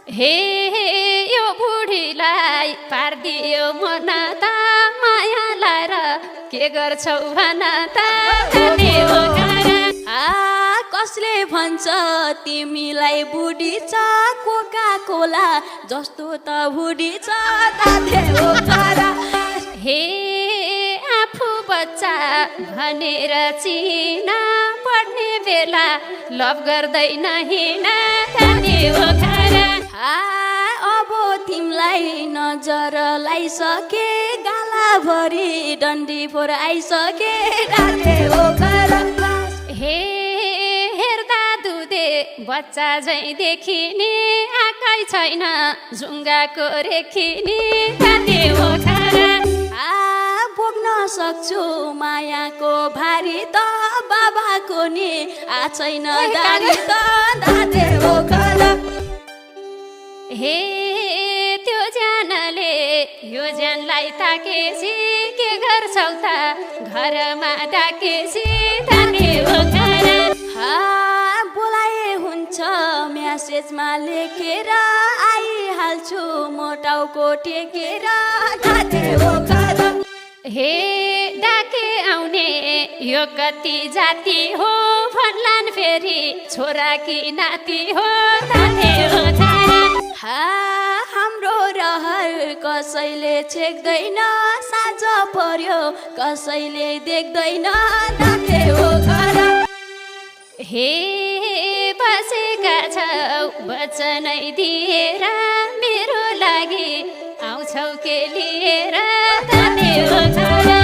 हे यो बुढीलाई पारिदियो मन त माया लाएर के गर्छौ भन त जाने हो घर। कसले भन्छ तिमीलाई बुढी छ कोका कोला जस्तो त बुढी छ दाथे हो घर। हे आफू बच्चा भनेर चिना पढ्ने बेला लभ गर्दैन हिँड जाने हो घर। अब तिमीलाई नजर लाइसके गालाभरि डन्डी फोर आइसके दाथे हो घर। हे हेर्दा दुधे बच्चा झैँ देखिने आँखै छैन जुङ्गाको रेखिने जाने हो घर। बोक्न सक्छु मायाको भारी त बाबाको नि छैन दारी त दाथे हो घर। हे त्यो ज्यानले यो ज्यानलाई ताकेसी के गर्छौ त घरमा डाकेसी जाने हो घर। बोलाए हुन्छ म्यासेजमा लेखेर आइहाल्छु मोटाउको टेकेर दाथे हो घर। हे डाके आउने यो कति जाति हो भन्लान् फेरि छोरा कि नाति हो जाने हो घर। हाम्रो रहर कसैले छेक्दैन साँझ पर्यो कसैले देख्दैन दाथे हो घर। हे बसेका छौ वचनै दिएर मेरो लागि आउँछौ के लिएर जाने हो घर।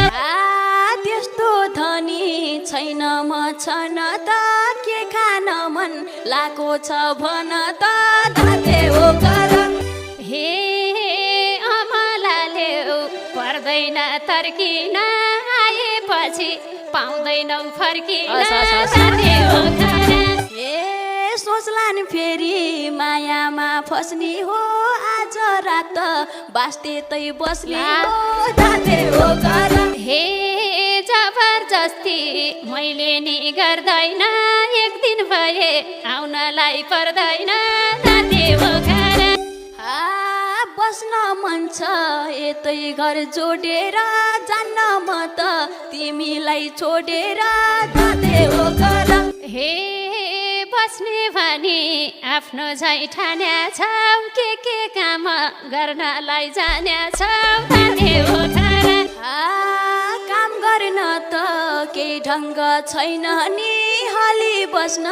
त्यस्तो धनी छैन म छन त के खान मन लाको छ भन त दाथे हो घर। हे अमलाले पर्दैन तर्किन आएपछि पाउँदैनौ फर्किन जाने हो घर। ए सोच्लान् फेरि मायामा फस्नी हो आज रात बास्ते तै बस्ने हो दाथे हो घर। हे जबरजस्ती मैले नि गर्दैन एक दिन भए आउनलाई पर्दैन जाने हो घर। बस्न मन छ यतै घर जोडेर जान्न म त तिमीलाई छोडेर दाथे हो घर। हे बस्ने भनी आफ्नो झैँ ठान्या छौ के काम गर्नलाई जान्या छौ जाने हो घर। काम गर्न त केही ढङ्ग छैन नि हली बस्न